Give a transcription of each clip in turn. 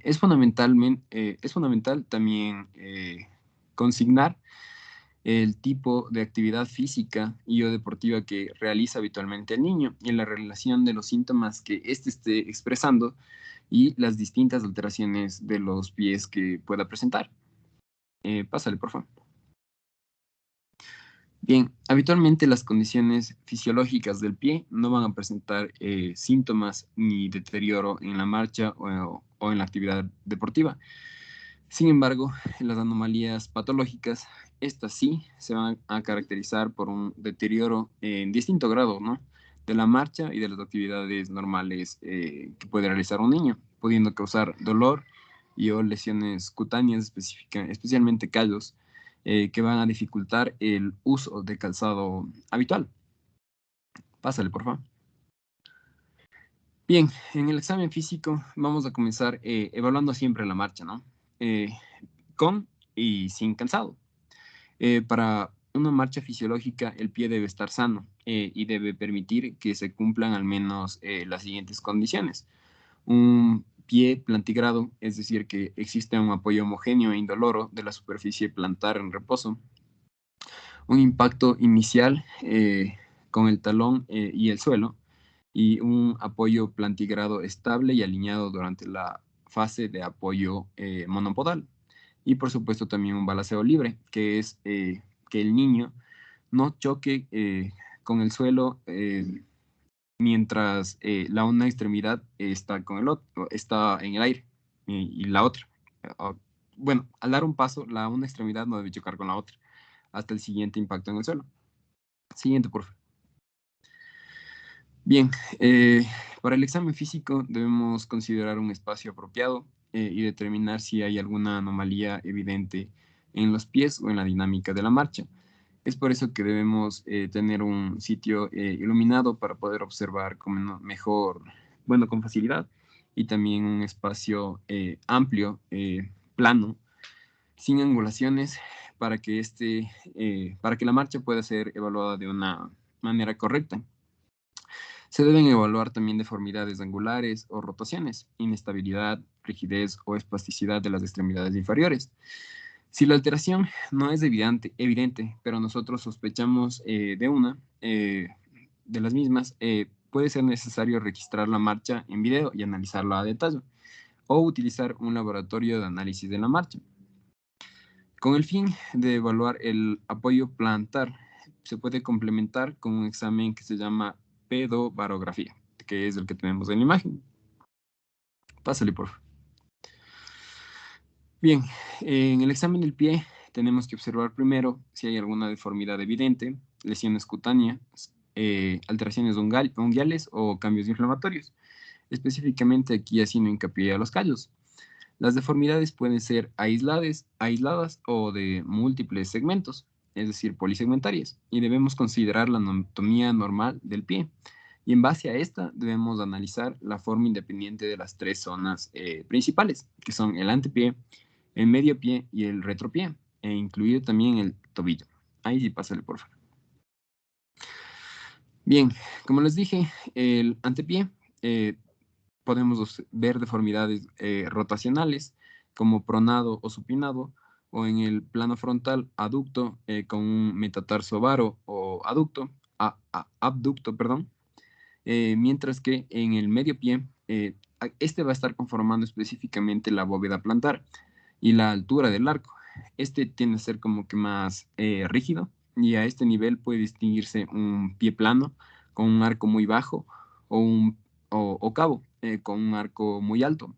Es fundamental también consignar el tipo de actividad física y o deportiva que realiza habitualmente el niño y la relación de los síntomas que éste esté expresando y las distintas alteraciones de los pies que pueda presentar. Pásale, por favor. Bien, habitualmente las condiciones fisiológicas del pie no van a presentar síntomas ni deterioro en la marcha o en la actividad deportiva. Sin embargo, en las anomalías patológicas, estas sí se van a caracterizar por un deterioro en distinto grado, ¿no? De la marcha y de las actividades normales que puede realizar un niño, pudiendo causar dolor y o lesiones cutáneas, especialmente callos, que van a dificultar el uso de calzado habitual. Pásale, por favor. Bien, en el examen físico vamos a comenzar evaluando siempre la marcha, ¿no? Eh, con y sin calzado. Para una marcha fisiológica, el pie debe estar sano y debe permitir que se cumplan al menos las siguientes condiciones. Un pie plantigrado, es decir, que existe un apoyo homogéneo e indoloro de la superficie plantar en reposo. Un impacto inicial con el talón y el suelo y un apoyo plantigrado estable y alineado durante la fase de apoyo monopodal. Y por supuesto también un balanceo libre, que es que el niño no choque con el suelo mientras la una extremidad está, está en el aire y la otra. Uh, bueno, al dar un paso, la una extremidad no debe chocar con la otra hasta el siguiente impacto en el suelo. Siguiente, por favor. Bien, para el examen físico debemos considerar un espacio apropiado y determinar si hay alguna anomalía evidente en los pies o en la dinámica de la marcha. Es por eso que debemos tener un sitio iluminado para poder observar mejor, bueno, con facilidad, y también un espacio amplio, plano, sin angulaciones, para que la marcha pueda ser evaluada de una manera correcta. Se deben evaluar también deformidades angulares o rotaciones, inestabilidad, rigidez o espasticidad de las extremidades inferiores. Si la alteración no es evidente, pero nosotros sospechamos de las mismas, puede ser necesario registrar la marcha en video y analizarla a detalle, o utilizar un laboratorio de análisis de la marcha. Con el fin de evaluar el apoyo plantar, se puede complementar con un examen que se llama pedobarografía, que es el que tenemos en la imagen. Pásale, por favor. Bien, en el examen del pie tenemos que observar primero si hay alguna deformidad evidente, lesiones cutáneas, alteraciones unguiales o cambios inflamatorios. Específicamente aquí haciendo hincapié a los callos. Las deformidades pueden ser aisladas o de múltiples segmentos, es decir, polisegmentarias, y debemos considerar la anatomía normal del pie. Y en base a esta debemos analizar la forma independiente de las tres zonas principales, que son el antepié, el medio pie y el retropié, e incluir también el tobillo. Ahí sí, pásale, por favor. Bien, como les dije, el antepié podemos ver deformidades rotacionales como pronado o supinado, o en el plano frontal aducto con un metatarso varo o abducto, perdón, mientras que en el medio pie, este va a estar conformando específicamente la bóveda plantar y la altura del arco. Este tiende a ser como que más rígido y a este nivel puede distinguirse un pie plano con un arco muy bajo o cabo con un arco muy alto.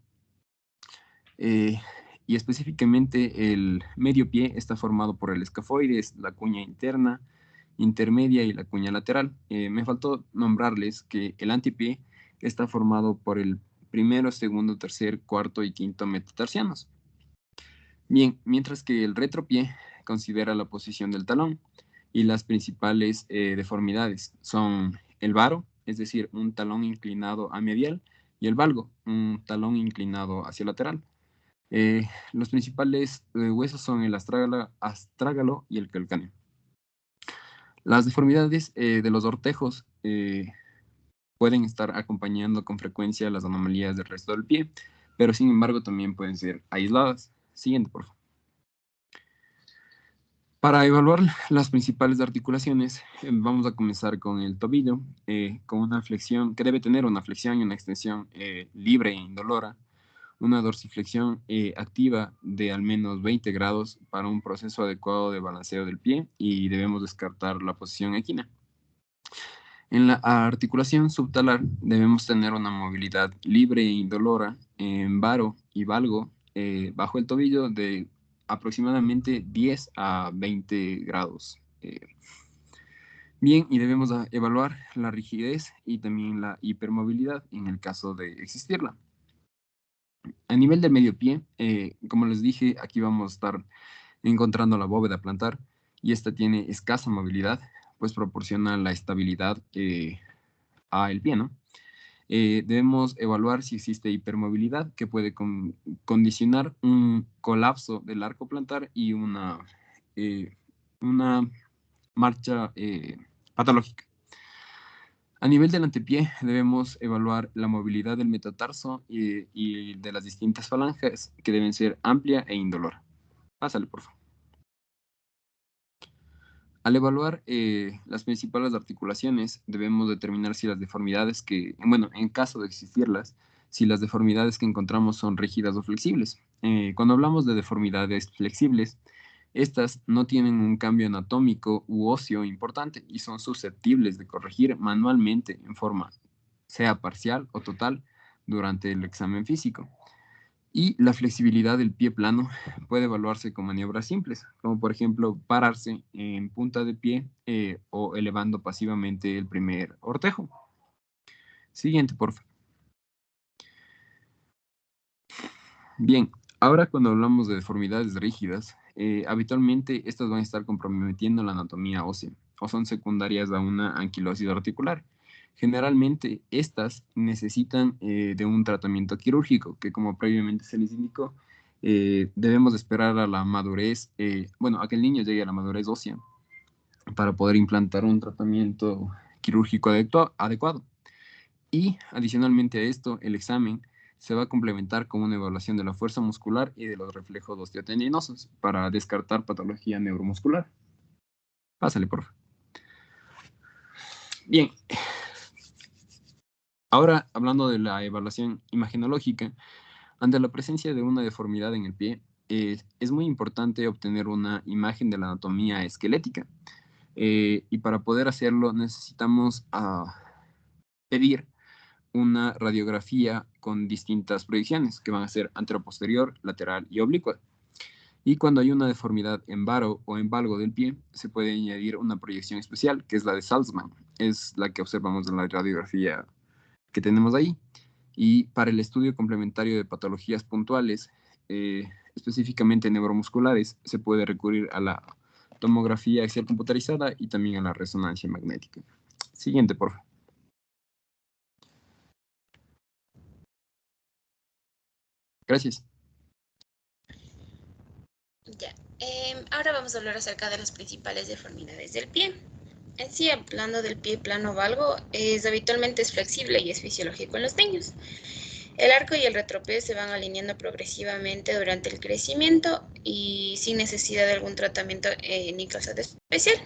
Y específicamente el medio pie está formado por el escafoides, la cuña interna, intermedia y la cuña lateral. Me faltó nombrarles que el antepié está formado por el primero, segundo, tercer, cuarto y quinto metatarsianos. Bien, mientras que el retropié considera la posición del talón y las principales deformidades son el varo, es decir, un talón inclinado a medial, y el valgo, un talón inclinado hacia lateral. Los principales huesos son el astrágalo y el calcáneo. Las deformidades de los ortejos pueden estar acompañando con frecuencia las anomalías del resto del pie, pero sin embargo también pueden ser aisladas. Siguiente, por favor. Para evaluar las principales articulaciones, vamos a comenzar con el tobillo, con una flexión, que debe tener una flexión y una extensión libre e indolora, una dorsiflexión activa de al menos 20 grados para un proceso adecuado de balanceo del pie, y debemos descartar la posición equina. En la articulación subtalar debemos tener una movilidad libre e indolora en varo y valgo bajo el tobillo de aproximadamente 10 a 20 grados. Bien, y debemos evaluar la rigidez y también la hipermovilidad en el caso de existirla. A nivel del medio pie, como les dije, aquí vamos a estar encontrando la bóveda plantar, y esta tiene escasa movilidad, pues proporciona la estabilidad al pie, ¿no? Debemos evaluar si existe hipermovilidad, que puede condicionar un colapso del arco plantar y una marcha patológica. A nivel del antepié, debemos evaluar la movilidad del metatarso y de las distintas falanges, que deben ser amplia e indolora. Pásale, por favor. Al evaluar las principales articulaciones, debemos determinar si las deformidades en caso de existirlas, si las deformidades que encontramos son rígidas o flexibles. Cuando hablamos de deformidades flexibles, estas no tienen un cambio anatómico u óseo importante y son susceptibles de corregir manualmente en forma, sea parcial o total, durante el examen físico. Y la flexibilidad del pie plano puede evaluarse con maniobras simples, como por ejemplo pararse en punta de pie o elevando pasivamente el primer ortejo. Siguiente, por favor. Bien, ahora cuando hablamos de deformidades rígidas, habitualmente estas van a estar comprometiendo la anatomía ósea o son secundarias a una anquilosis articular. Generalmente estas necesitan de un tratamiento quirúrgico que, como previamente se les indicó, debemos esperar a la madurez, a que el niño llegue a la madurez ósea para poder implantar un tratamiento quirúrgico adecuado. Y adicionalmente a esto, el examen se va a complementar con una evaluación de la fuerza muscular y de los reflejos osteotendinosos para descartar patología neuromuscular. Pásale, por favor. Bien. Ahora, hablando de la evaluación imagenológica, ante la presencia de una deformidad en el pie, es muy importante obtener una imagen de la anatomía esquelética. Y para poder hacerlo necesitamos pedir una radiografía con distintas proyecciones, que van a ser anteroposterior, lateral y oblicua. Y cuando hay una deformidad en varo o en valgo del pie, se puede añadir una proyección especial, que es la de Salzmann. Es la que observamos en la radiografía que tenemos ahí. Y para el estudio complementario de patologías puntuales, específicamente neuromusculares, se puede recurrir a la tomografía axial computarizada y también a la resonancia magnética. Siguiente, por favor. Gracias. Ya. Ahora vamos a hablar acerca de las principales deformidades del pie. En sí, hablando del pie plano valgo, habitualmente es flexible y es fisiológico en los niños. El arco y el retropé se van alineando progresivamente durante el crecimiento y sin necesidad de algún tratamiento ni calzado especial.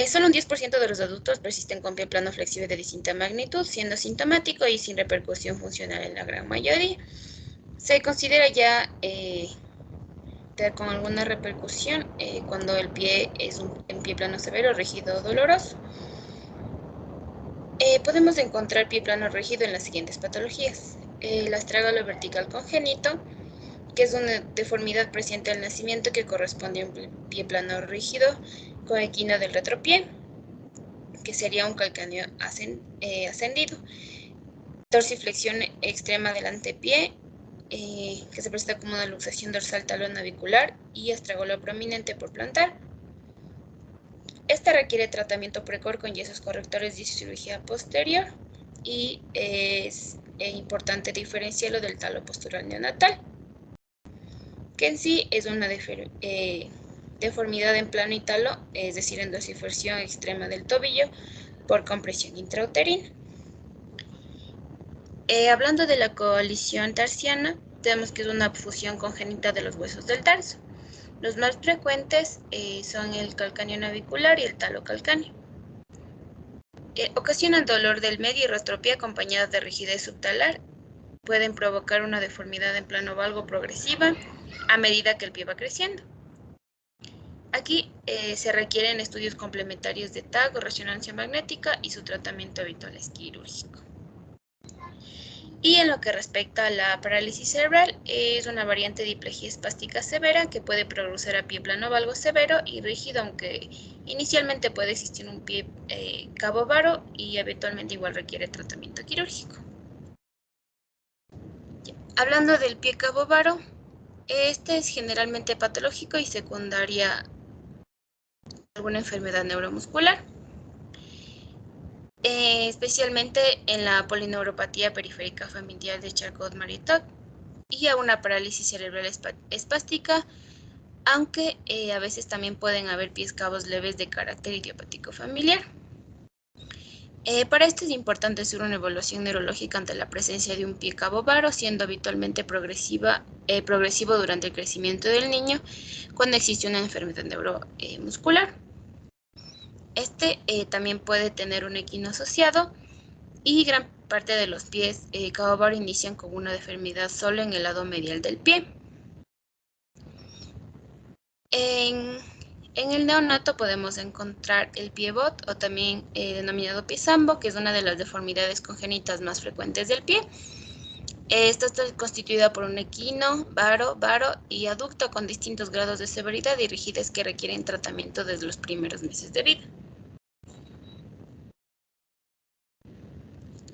Solo un 10% de los adultos persisten con pie plano flexible de distinta magnitud, siendo sintomático y sin repercusión funcional en la gran mayoría. Se considera ya con alguna repercusión cuando el pie es un pie plano severo, rígido o doloroso. Podemos encontrar pie plano rígido en las siguientes patologías. El astrágalo vertical congénito, que es una deformidad presente al nacimiento que corresponde a un pie plano rígido con equina del retropié, que sería un calcáneo ascendido. Dorsiflexión extrema del antepié, que se presenta como una luxación dorsal talón navicular y astragalo prominente por plantar. Esta requiere tratamiento precoz con yesos correctores y cirugía posterior, y es importante diferenciarlo del talo postural neonatal, que en sí es una deformidad en plano y talo, es decir, en dorsiflexión extrema del tobillo por compresión intrauterina. Hablando de la colisión tarsiana, tenemos que es una fusión congénita de los huesos del tarso. Los más frecuentes son el calcáneo navicular y el talo calcáneo. Ocasionan dolor del medio y rostropía acompañadas de rigidez subtalar. Pueden provocar una deformidad en plano valgo progresiva a medida que el pie va creciendo. Aquí se requieren estudios complementarios de TAC o resonancia magnética y su tratamiento habitual es quirúrgico. Y en lo que respecta a la parálisis cerebral, es una variante de hiplegia espástica severa que puede progresar a pie plano valgo severo y rígido, aunque inicialmente puede existir un pie cabo varo y eventualmente igual requiere tratamiento quirúrgico. Hablando del pie cabo varo, este es generalmente patológico y secundaria a alguna enfermedad neuromuscular. Especialmente en la polineuropatía periférica familiar de Charcot-Marie-Tooth y a una parálisis cerebral espástica, aunque a veces también pueden haber pies cabos leves de carácter idiopático familiar. Para esto es importante hacer una evaluación neurológica ante la presencia de un pie cabo varo, siendo habitualmente progresivo durante el crecimiento del niño cuando existe una enfermedad neuromuscular. Este también puede tener un equino asociado y gran parte de los pies cabo varo inician con una deformidad solo en el lado medial del pie. En el neonato podemos encontrar el pie bot o también denominado pie sambo, que es una de las deformidades congénitas más frecuentes del pie. Esta está constituida por un equino, varo y aducto con distintos grados de severidad y rigidez que requieren tratamiento desde los primeros meses de vida.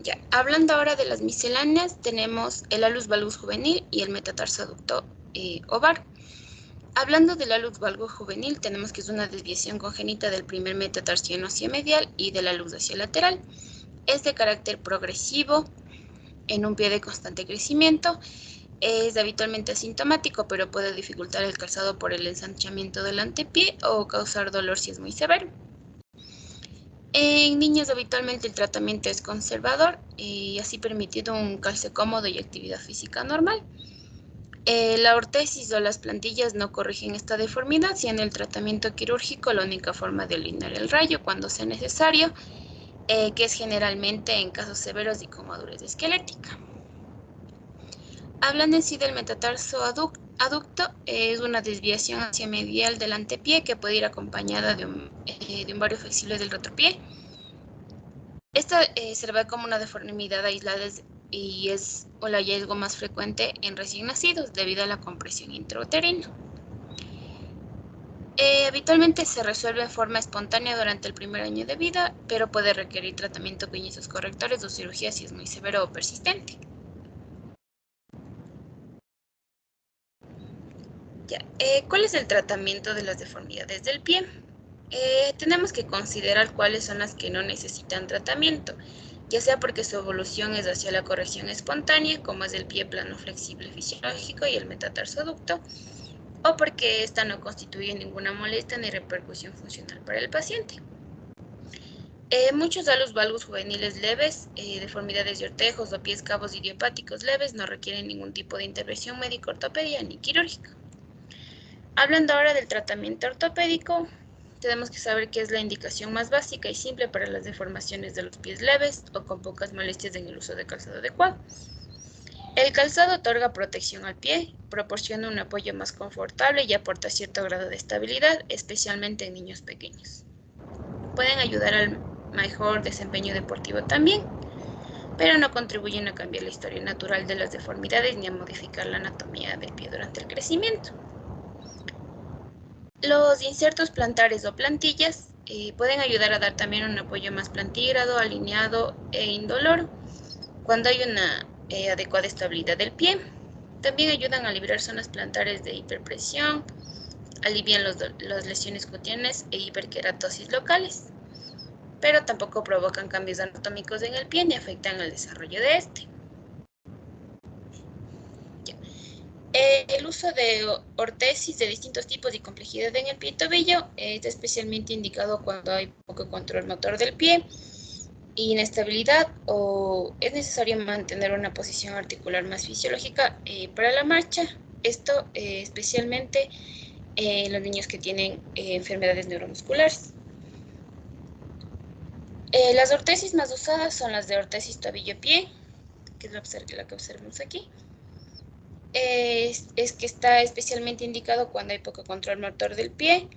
Ya, hablando ahora de las misceláneas, tenemos el alus valgus juvenil y el metatarso aducto ovar. Hablando del alus valgus juvenil, tenemos que es una desviación congénita del primer metatarsiano hacia medial y del alus hacia lateral. Es de carácter progresivo en un pie de constante crecimiento. Es habitualmente asintomático, pero puede dificultar el calzado por el ensanchamiento del antepié o causar dolor si es muy severo. En niños habitualmente el tratamiento es conservador y así permitiendo un calce cómodo y actividad física normal. La ortesis o las plantillas no corrigen esta deformidad, siendo el tratamiento quirúrgico la única forma de eliminar el rayo cuando sea necesario, que es generalmente en casos severos y con madurez esquelética. Hablando en sí del metatarso aducto, es una desviación hacia medial del antepié que puede ir acompañada de un vario flexible del retropié. Esta se ve como una deformidad aislada y es el hallazgo más frecuente en recién nacidos debido a la compresión intrauterina. Habitualmente se resuelve en forma espontánea durante el primer año de vida, pero puede requerir tratamiento con yesos correctores o cirugía si es muy severo o persistente. ¿Cuál es el tratamiento de las deformidades del pie? Tenemos que considerar cuáles son las que no necesitan tratamiento, ya sea porque su evolución es hacia la corrección espontánea, como es el pie plano flexible fisiológico y el metatarso aducto, o porque esta no constituye ninguna molestia ni repercusión funcional para el paciente. Muchos alus valgus juveniles leves, deformidades de ortejos o pies cabos idiopáticos leves no requieren ningún tipo de intervención médico-ortopedia ni quirúrgica. Hablando ahora del tratamiento ortopédico, tenemos que saber qué es la indicación más básica y simple para las deformaciones de los pies leves o con pocas molestias en el uso de calzado adecuado. El calzado otorga protección al pie, proporciona un apoyo más confortable y aporta cierto grado de estabilidad, especialmente en niños pequeños. Pueden ayudar al mejor desempeño deportivo también, pero no contribuyen a cambiar la historia natural de las deformidades ni a modificar la anatomía del pie durante el crecimiento. Los insertos plantares o plantillas pueden ayudar a dar también un apoyo más plantígrado, alineado e indoloro cuando hay una adecuada estabilidad del pie. También ayudan a liberar zonas plantares de hiperpresión, alivian las lesiones cutáneas e hiperkeratosis locales, pero tampoco provocan cambios anatómicos en el pie ni afectan el desarrollo de este. El uso de ortesis de distintos tipos y complejidad en el pie y tobillo es especialmente indicado cuando hay poco control motor del pie inestabilidad o es necesario mantener una posición articular más fisiológica para la marcha. Esto especialmente en los niños que tienen enfermedades neuromusculares. Las ortesis más usadas son las de ortesis tobillo-pie, que es la que observamos aquí. Es que está especialmente indicado cuando hay poco control motor del pie,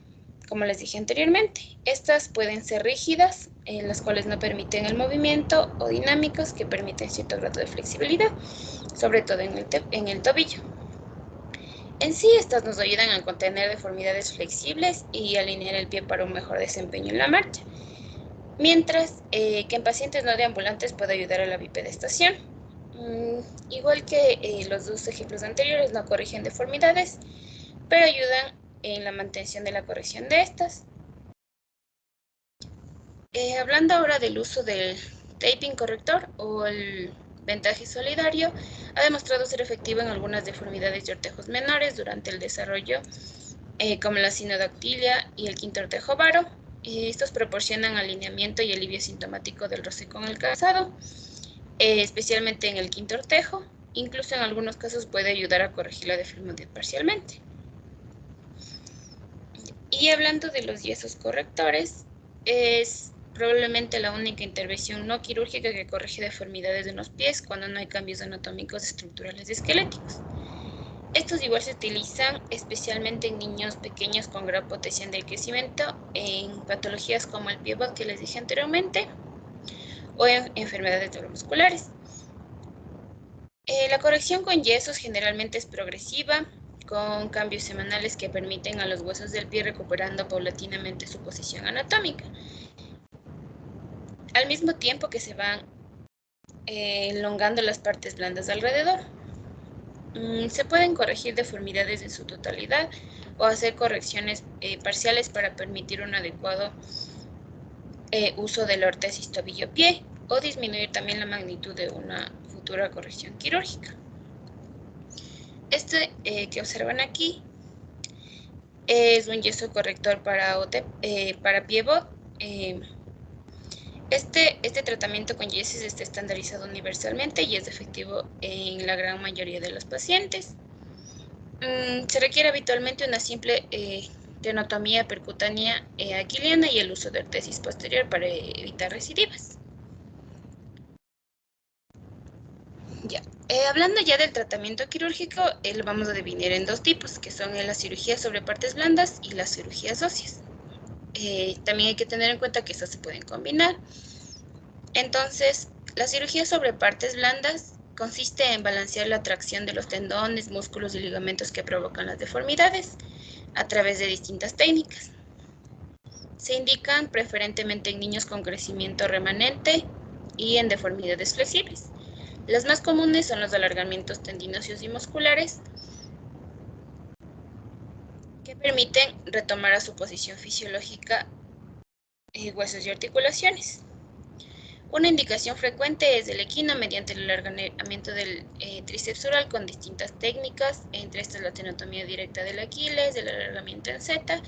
como les dije anteriormente. Estas pueden ser rígidas, las cuales no permiten el movimiento, o dinámicas, que permiten cierto grado de flexibilidad, sobre todo en el tobillo. En sí, estas nos ayudan a contener deformidades flexibles y alinear el pie para un mejor desempeño en la marcha, mientras que en pacientes no deambulantes puede ayudar a la bipedestación. Igual que los dos ejemplos anteriores, no corrigen deformidades, pero ayudan en la mantención de la corrección de estas. Hablando ahora del uso del taping corrector o el vendaje solidario, ha demostrado ser efectivo en algunas deformidades de ortejos menores durante el desarrollo, como la sinodactilia y el quinto ortejo varo. Estos proporcionan alineamiento y alivio sintomático del roce con el calzado, especialmente en el quinto ortejo. Incluso en algunos casos puede ayudar a corregir la deformidad parcialmente. Y hablando de los yesos correctores, es probablemente la única intervención no quirúrgica que corrige deformidades de los pies cuando no hay cambios anatómicos, estructurales y esqueléticos. Estos igual se utilizan especialmente en niños pequeños con gran potencial de crecimiento, en patologías como el pivot que les dije anteriormente, o en enfermedades neuromusculares. La corrección con yesos generalmente es progresiva, con cambios semanales que permiten a los huesos del pie recuperando paulatinamente su posición anatómica, al mismo tiempo que se van elongando las partes blandas alrededor. Se pueden corregir deformidades en su totalidad o hacer correcciones parciales para permitir un adecuado uso de la ortesis tobillo-pie o disminuir también la magnitud de una futura corrección quirúrgica. Este que observan aquí es un yeso corrector para pivot. Este tratamiento con yesos está estandarizado universalmente y es efectivo en la gran mayoría de los pacientes. Se requiere habitualmente una simple tenotomía percutánea aquiliana y el uso de ortesis posterior para evitar recidivas. Ya. Hablando ya del tratamiento quirúrgico, lo vamos a dividir en dos tipos, que son la cirugía sobre partes blandas y las cirugías óseas. También hay que tener en cuenta que estas se pueden combinar. Entonces, la cirugía sobre partes blandas consiste en balancear la tracción de los tendones, músculos y ligamentos que provocan las deformidades a través de distintas técnicas. Se indican preferentemente en niños con crecimiento remanente y en deformidades flexibles. Las más comunes son los alargamientos tendinóseos y musculares, que permiten retomar a su posición fisiológica huesos y articulaciones. Una indicación frecuente es el equino mediante el alargamiento del tríceps oral con distintas técnicas, entre estas la tenotomía directa del Aquiles, el alargamiento en Z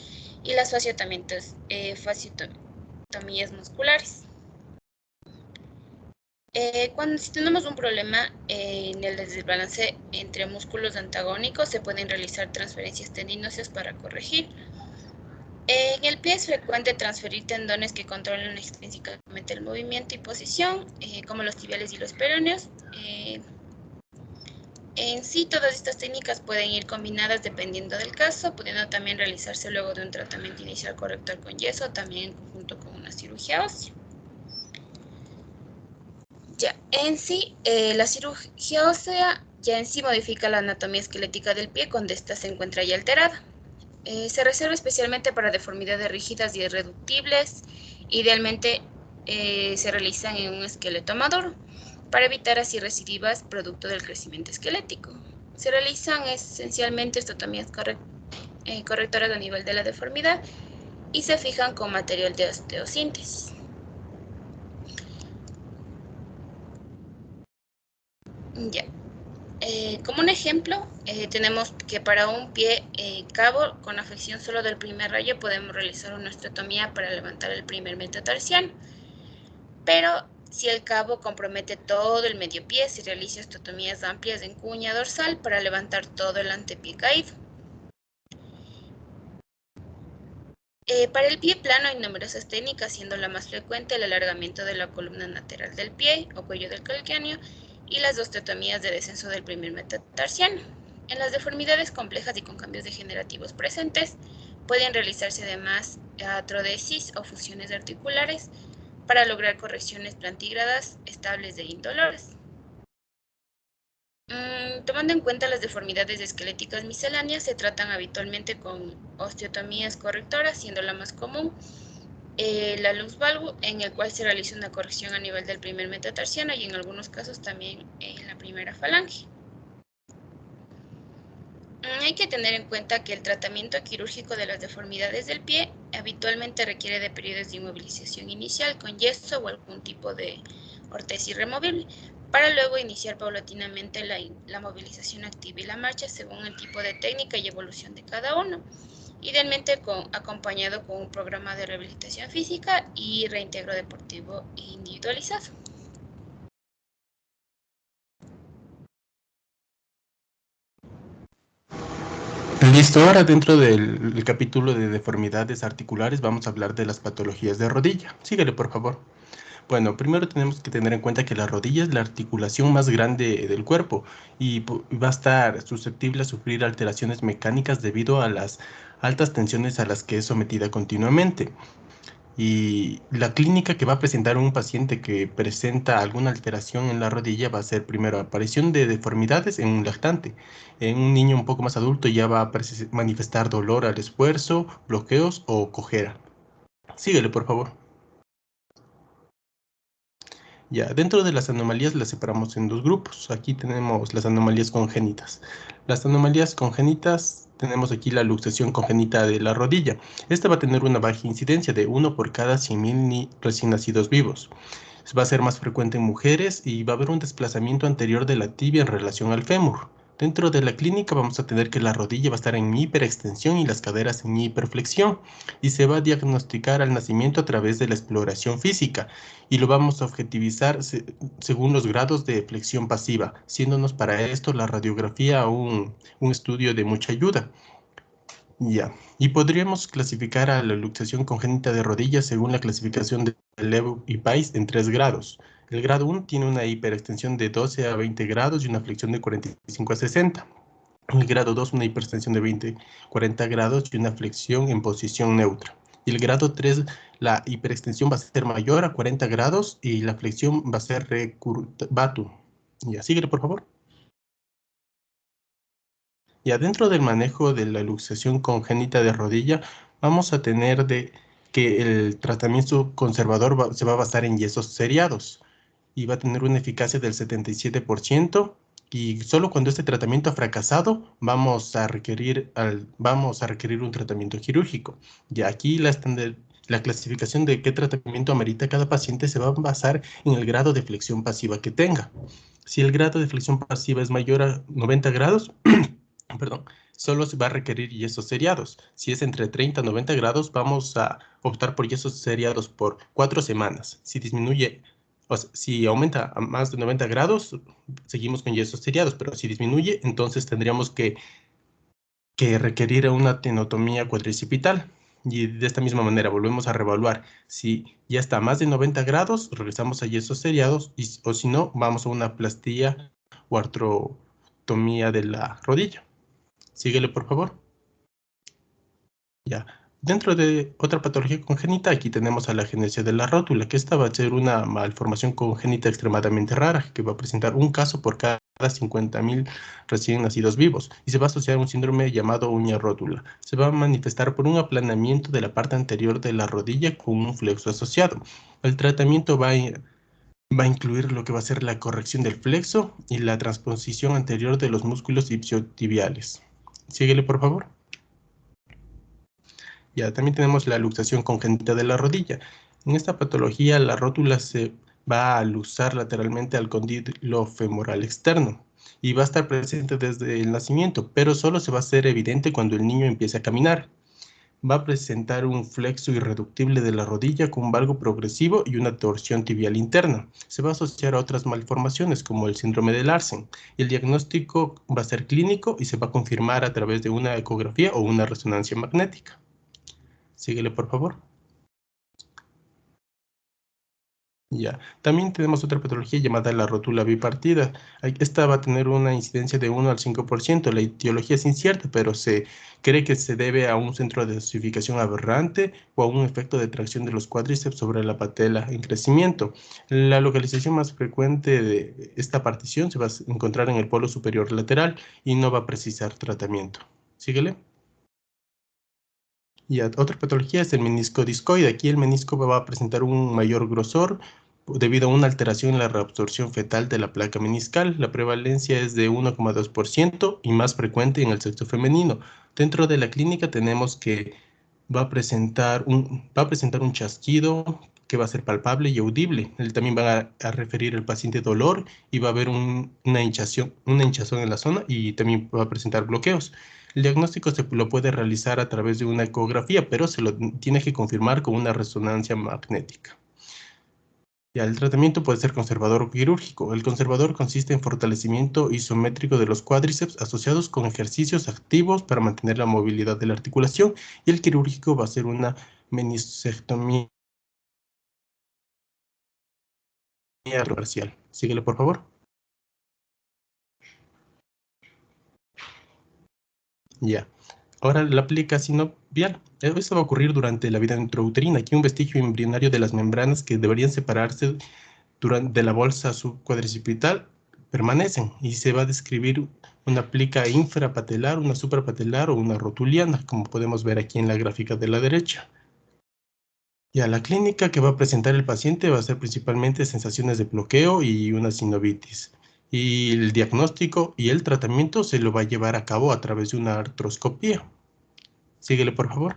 y las fasciotomías musculares. Si tenemos un problema en el desbalance entre músculos antagónicos, se pueden realizar transferencias tendinóseas para corregir. En el pie es frecuente transferir tendones que controlan extrínsecamente el movimiento y posición, como los tibiales y los peroneos. En sí, todas estas técnicas pueden ir combinadas dependiendo del caso, pudiendo también realizarse luego de un tratamiento inicial corrector con yeso, también en conjunto con una cirugía ósea. Ya, en sí, la cirugía ósea ya en sí modifica la anatomía esquelética del pie cuando ésta se encuentra ya alterada. Se reserva especialmente para deformidades rígidas y irreductibles. Idealmente se realizan en un esqueleto maduro para evitar así recidivas producto del crecimiento esquelético. Se realizan esencialmente estotomías correctoras a nivel de la deformidad y se fijan con material de osteosíntesis. Ya. Como un ejemplo, tenemos que para un pie cabo con afección solo del primer rayo podemos realizar una osteotomía para levantar el primer metatarsiano, pero Si el cabo compromete todo el medio pie, se realiza osteotomías amplias en cuña dorsal para levantar todo el antepié caído. Para el pie plano hay numerosas técnicas, siendo la más frecuente el alargamiento de la columna lateral del pie o cuello del calcáneo y las osteotomías de descenso del primer metatarsiano. En las deformidades complejas y con cambios degenerativos presentes, pueden realizarse además artrodesis o fusiones articulares para lograr correcciones plantígradas estables e indoloras. Tomando en cuenta las deformidades esqueléticas misceláneas, se tratan habitualmente con osteotomías correctoras, siendo la más común la luz valgus, en el cual se realiza una corrección a nivel del primer metatarsiano y en algunos casos también en la primera falange. Hay que tener en cuenta que el tratamiento quirúrgico de las deformidades del pie habitualmente requiere de periodos de inmovilización inicial con yeso o algún tipo de ortesis removible, para luego iniciar paulatinamente la movilización activa y la marcha según el tipo de técnica y evolución de cada uno, idealmente acompañado con un programa de rehabilitación física y reintegro deportivo individualizado. Listo, ahora dentro del capítulo de deformidades articulares vamos a hablar de las patologías de rodilla. Síguele, por favor. Bueno, primero tenemos que tener en cuenta que la rodilla es la articulación más grande del cuerpo y va a estar susceptible a sufrir alteraciones mecánicas debido a las altas tensiones a las que es sometida continuamente. Y la clínica que va a presentar un paciente que presenta alguna alteración en la rodilla va a ser primero aparición de deformidades en un lactante. En un niño un poco más adulto ya va a manifestar dolor al esfuerzo, bloqueos o cojera. Síguele, por favor. Ya, dentro de las anomalías las separamos en dos grupos. Aquí tenemos las anomalías congénitas. Las anomalías congénitas, tenemos aquí la luxación congénita de la rodilla. Esta va a tener una baja incidencia de 1 por cada 100.000 recién nacidos vivos. Va a ser más frecuente en mujeres y va a haber un desplazamiento anterior de la tibia en relación al fémur. Dentro de la clínica vamos a tener que la rodilla va a estar en hiperextensión y las caderas en hiperflexión y se va a diagnosticar al nacimiento a través de la exploración física y lo vamos a objetivizar según los grados de flexión pasiva, siéndonos para esto la radiografía un estudio de mucha ayuda. Ya, y podríamos clasificar a la luxación congénita de rodillas según la clasificación de Lev y Weiss en 3 grados. El grado 1 tiene una hiperextensión de 12 a 20 grados y una flexión de 45 a 60. El grado 2, una hiperextensión de 20 a 40 grados y una flexión en posición neutra. Y el grado 3, la hiperextensión va a ser mayor a 40 grados y la flexión va a ser recurvatum. Ya, síguele, por favor. Y adentro del manejo de la luxación congénita de rodilla, vamos a tener que el tratamiento conservador se va a basar en yesos seriados y va a tener una eficacia del 77% y solo cuando este tratamiento ha fracasado vamos a requerir un tratamiento quirúrgico. Y aquí la clasificación de qué tratamiento amerita cada paciente se va a basar en el grado de flexión pasiva que tenga. Si el grado de flexión pasiva es mayor a 90 grados, perdón, solo se va a requerir yesos seriados. Si es entre 30 y 90 grados, vamos a optar por yesos seriados por 4 semanas. Si disminuye, o sea, si aumenta a más de 90 grados, seguimos con yesos seriados, pero si disminuye, entonces tendríamos que requerir una tenotomía cuadricipital. Y de esta misma manera volvemos a reevaluar. Si ya está a más de 90 grados, regresamos a yesos seriados, o si no, vamos a una plastía o artrotomía de la rodilla. Síguele, por favor. Ya. Dentro de otra patología congénita, aquí tenemos a la agenesia de la rótula, que esta va a ser una malformación congénita extremadamente rara, que va a presentar un caso por cada 50.000 recién nacidos vivos, y se va a asociar a un síndrome llamado uña rótula. Se va a manifestar por un aplanamiento de la parte anterior de la rodilla con un flexo asociado. El tratamiento va a incluir lo que va a ser la corrección del flexo y la transposición anterior de los músculos isquiotibiales. Síguele, por favor. Ya, también tenemos la luxación congénita de la rodilla. En esta patología, la rótula se va a luxar lateralmente al cóndilo femoral externo y va a estar presente desde el nacimiento, pero solo se va a hacer evidente cuando el niño empiece a caminar. va a presentar un flexo irreductible de la rodilla con un valgo progresivo y una torsión tibial interna. Se va a asociar a otras malformaciones como el síndrome de Larsen. El diagnóstico va a ser clínico y se va a confirmar a través de una ecografía o una resonancia magnética. Síguele, por favor. Ya. También tenemos otra patología llamada la rótula bipartida. Esta va a tener una incidencia de 1 al 5%. La etiología es incierta, pero se cree que se debe a un centro de dosificación aberrante o a un efecto de tracción de los cuádriceps sobre la patela en crecimiento. La localización más frecuente de esta partición se va a encontrar en el polo superior lateral y no va a precisar tratamiento. Síguele. Y otra patología es el menisco discoide. Aquí el menisco va a presentar un mayor grosor debido a una alteración en la reabsorción fetal de la placa meniscal. La prevalencia es de 1,2% y más frecuente en el sexo femenino. Dentro de la clínica tenemos que va a presentar un chasquido que va a ser palpable y audible. Él también va a referir al paciente dolor y va a haber una hinchazón en la zona y también va a presentar bloqueos. El diagnóstico se lo puede realizar a través de una ecografía, pero se lo tiene que confirmar con una resonancia magnética. Ya, el tratamiento puede ser conservador o quirúrgico. El conservador consiste en fortalecimiento isométrico de los cuádriceps asociados con ejercicios activos para mantener la movilidad de la articulación, y el quirúrgico va a ser una meniscectomía parcial. Síguele, por favor. Ya. Ahora la plica sinovial. Esto va a ocurrir durante la vida intrauterina. Aquí un vestigio embrionario de las membranas que deberían separarse de la bolsa subcuadricipital permanecen y se va a describir una plica infrapatelar, una suprapatelar o una rotuliana, como podemos ver aquí en la gráfica de la derecha. Ya, la clínica que va a presentar el paciente va a ser principalmente sensaciones de bloqueo y una sinovitis. Y el diagnóstico y el tratamiento se lo va a llevar a cabo a través de una artroscopía. Síguele, por favor.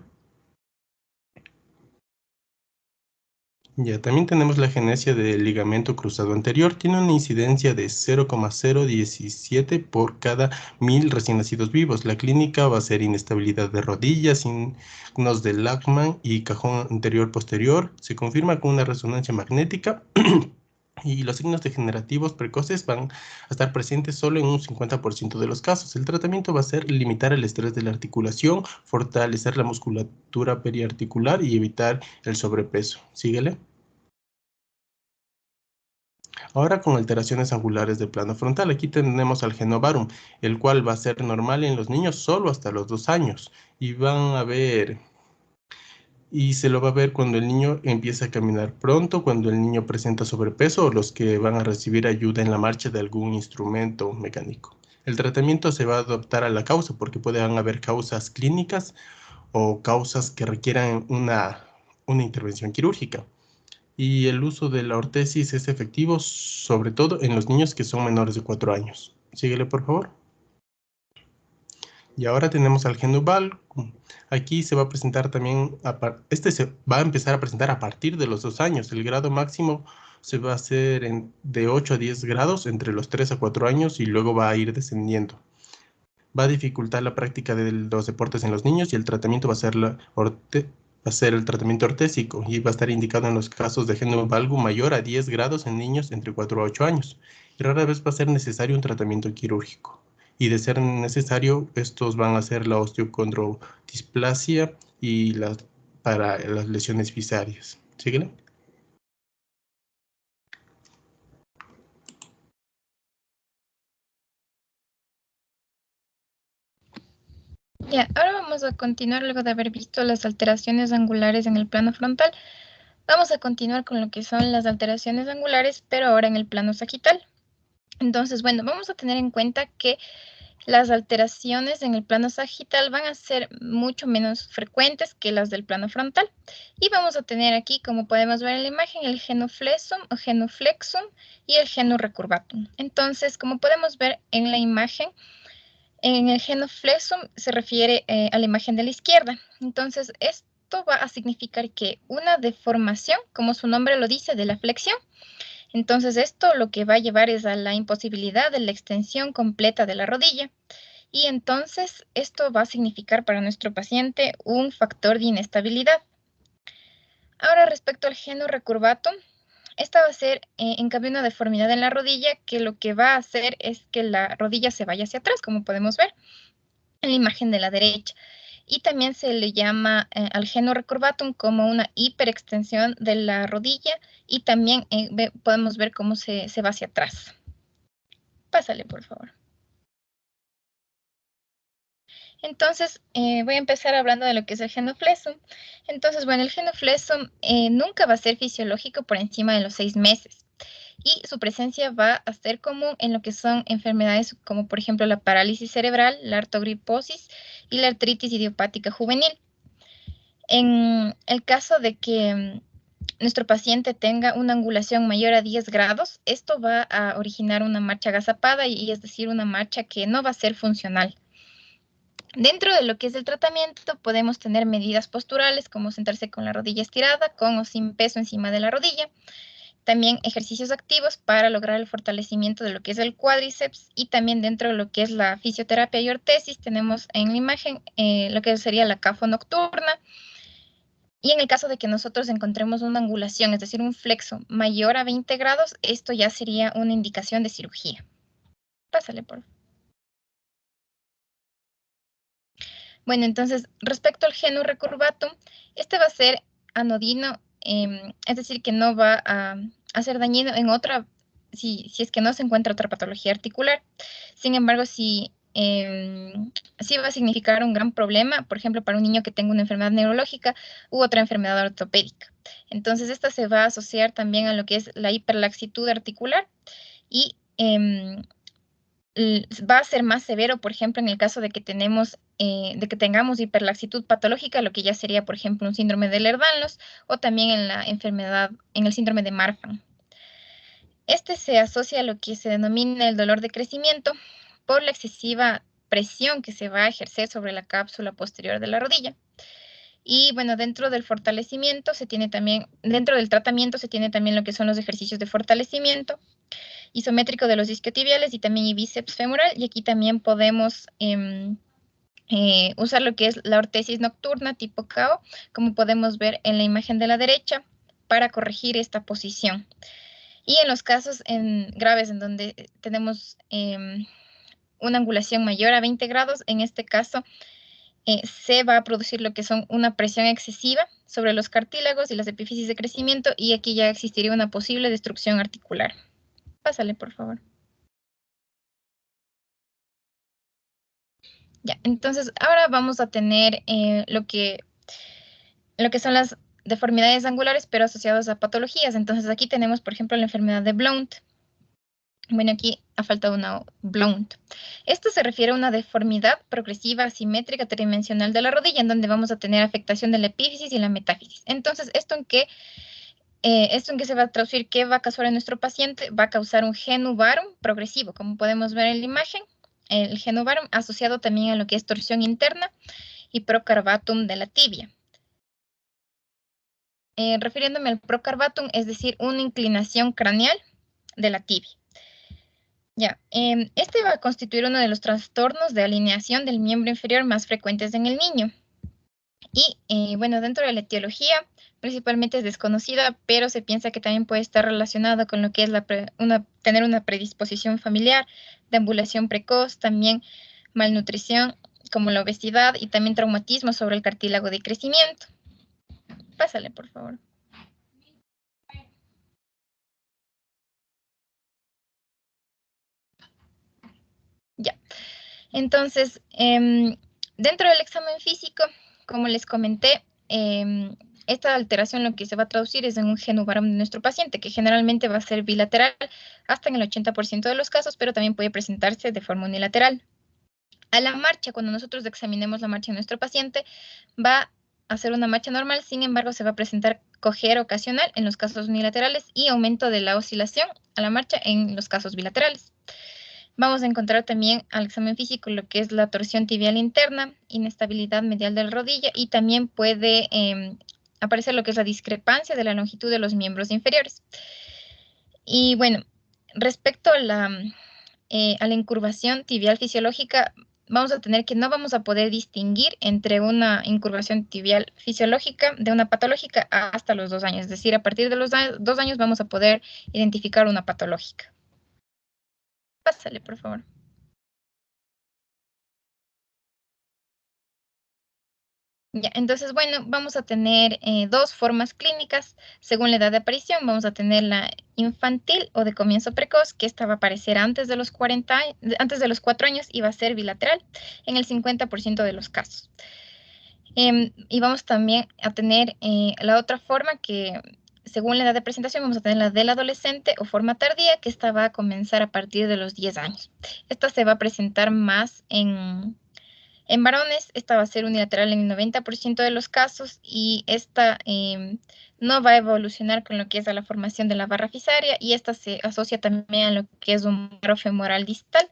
Ya, también tenemos la genesia del ligamento cruzado anterior. Tiene una incidencia de 0,017 por cada 1000 recién nacidos vivos. La clínica va a ser inestabilidad de rodillas, signos de Lachman y cajón anterior-posterior. Se confirma con una resonancia magnética. Y los signos degenerativos precoces van a estar presentes solo en un 50% de los casos. El tratamiento va a ser limitar el estrés de la articulación, fortalecer la musculatura periarticular y evitar el sobrepeso. Síguele. Ahora con alteraciones angulares del plano frontal. Aquí tenemos al genovarum, el cual va a ser normal en los niños solo hasta los 2 años. Y se lo va a ver cuando el niño empieza a caminar pronto, cuando el niño presenta sobrepeso o los que van a recibir ayuda en la marcha de algún instrumento mecánico. El tratamiento se va a adaptar a la causa porque pueden haber causas clínicas o causas que requieran una intervención quirúrgica. Y el uso de la ortesis es efectivo sobre todo en los niños que son menores de 4 años. Síguele, por favor. Y ahora tenemos al Genuval. Aquí se va a presentar también, se va a empezar a presentar a partir de los 2 años. El grado máximo se va a hacer de 8 a 10 grados entre los 3 a 4 años y luego va a ir descendiendo. Va a dificultar la práctica de los deportes en los niños y el tratamiento va a ser el tratamiento ortésico y va a estar indicado en los casos de Genuvalgo mayor a 10 grados en niños entre 4 a 8 años. Y rara vez va a ser necesario un tratamiento quirúrgico. Y de ser necesario, estos van a ser la osteocondrodisplasia y para las lesiones fisarias. ¿Síguele? Ya, ahora vamos a continuar luego de haber visto las alteraciones angulares en el plano frontal. Vamos a continuar con lo que son las alteraciones angulares, pero ahora en el plano sagital. Entonces, bueno, vamos a tener en cuenta que las alteraciones en el plano sagital van a ser mucho menos frecuentes que las del plano frontal. Y vamos a tener aquí, como podemos ver en la imagen, el genuflexum o genuflexum y el genu recurvatum. Entonces, como podemos ver en la imagen, en el genuflexum se refiere a la imagen de la izquierda. Entonces, esto va a significar que una deformación, como su nombre lo dice, de la flexión. Entonces, esto lo que va a llevar es a la imposibilidad de la extensión completa de la rodilla. Y entonces esto va a significar para nuestro paciente un factor de inestabilidad. Ahora, respecto al geno recurvatum, esta va a ser, en cambio, una deformidad en la rodilla que lo que va a hacer es que la rodilla se vaya hacia atrás, como podemos ver en la imagen de la derecha. Y también se le llama al geno recurvatum como una hiperextensión de la rodilla y también podemos ver cómo se va hacia atrás. Pásale, por favor. Entonces, voy a empezar hablando de lo que es el genuflexum. Entonces, bueno, el genuflexum nunca va a ser fisiológico por encima de los 6 meses. Y su presencia va a ser común en lo que son enfermedades como, por ejemplo, la parálisis cerebral, la artrogriposis y la artritis idiopática juvenil. En el caso de que nuestro paciente tenga una angulación mayor a 10 grados, esto va a originar una marcha agazapada y es decir, una marcha que no va a ser funcional. Dentro de lo que es el tratamiento, podemos tener medidas posturales, como sentarse con la rodilla estirada, con o sin peso encima de la rodilla. También ejercicios activos para lograr el fortalecimiento de lo que es el cuádriceps. Y también dentro de lo que es la fisioterapia y ortesis, tenemos en la imagen lo que sería la CAFO nocturna. Y en el caso de que nosotros encontremos una angulación, es decir, un flexo mayor a 20 grados, esto ya sería una indicación de cirugía. Pásale, por favor. Bueno, entonces, respecto al geno recurvatum, este va a ser anodino, es decir, que no va a hacer dañino en otra, si es que no se encuentra otra patología articular. Sin embargo, sí va a significar un gran problema, por ejemplo, para un niño que tenga una enfermedad neurológica u otra enfermedad ortopédica. Entonces, esta se va a asociar también a lo que es la hiperlaxitud articular y va a ser más severo, por ejemplo, en el caso de que tengamos hiperlaxitud patológica, lo que ya sería, por ejemplo, un síndrome de Ehlers-Danlos o también en el síndrome de Marfan. Este se asocia a lo que se denomina el dolor de crecimiento por la excesiva presión que se va a ejercer sobre la cápsula posterior de la rodilla. Y bueno, dentro del tratamiento se tiene también lo que son los ejercicios de fortalecimiento isométrico de los isquiotibiales y también bíceps femoral. Y aquí también podemos usar lo que es la ortesis nocturna tipo KO, como podemos ver en la imagen de la derecha, para corregir esta posición. Y en los casos graves en donde tenemos una angulación mayor a 20 grados, en este caso se va a producir lo que son una presión excesiva sobre los cartílagos y las epífisis de crecimiento, y aquí ya existiría una posible destrucción articular. Pásale, por favor. Ya, entonces ahora vamos a tener lo que son las deformidades angulares, pero asociadas a patologías. Entonces aquí tenemos, por ejemplo, la enfermedad de Blount. Bueno, aquí ha faltado una Blount. Esto se refiere a una deformidad progresiva asimétrica tridimensional de la rodilla, en donde vamos a tener afectación de la epífisis y la metáfisis. Entonces, ¿esto en qué se va a traducir? ¿Qué va a causar en nuestro paciente? Va a causar un genu varum progresivo, como podemos ver en la imagen. El genu varum asociado también a lo que es torsión interna y procarbatum de la tibia. Refiriéndome al procarbatum, es decir, una inclinación craneal de la tibia. Ya, este va a constituir uno de los trastornos de alineación del miembro inferior más frecuentes en el niño. Y bueno, dentro de la etiología, principalmente es desconocida, pero se piensa que también puede estar relacionado con lo que es tener una predisposición familiar, deambulación precoz, también malnutrición, como la obesidad, y también traumatismo sobre el cartílago de crecimiento. Pásale, por favor. Ya. Entonces, dentro del examen físico, como les comenté, esta alteración lo que se va a traducir es en un genu varum de nuestro paciente, que generalmente va a ser bilateral hasta en el 80% de los casos, pero también puede presentarse de forma unilateral. A la marcha, cuando nosotros examinemos la marcha de nuestro paciente, va a ser una marcha normal, sin embargo, se va a presentar cojera ocasional en los casos unilaterales y aumento de la oscilación a la marcha en los casos bilaterales. Vamos a encontrar también al examen físico lo que es la torsión tibial interna, inestabilidad medial de la rodilla, y también puede aparecer lo que es la discrepancia de la longitud de los miembros inferiores. Y bueno, respecto a la incurvación tibial fisiológica, vamos a tener que no vamos a poder distinguir entre una incurvación tibial fisiológica de una patológica hasta los 2 años. Es decir, a partir de los 2 años vamos a poder identificar una patológica. Pásale, por favor. Ya, entonces, bueno, vamos a tener 2 formas clínicas según la edad de aparición. Vamos a tener la infantil o de comienzo precoz, que esta va a aparecer antes de los 4 años y va a ser bilateral en el 50% de los casos. Y vamos también a tener la otra forma que, según la edad de presentación, vamos a tener la del adolescente o forma tardía, que esta va a comenzar a partir de los 10 años. Esta se va a presentar más en varones. Esta va a ser unilateral en el 90% de los casos y esta no va a evolucionar con lo que es a la formación de la barra fisaria, y esta se asocia también a lo que es un varo femoral distal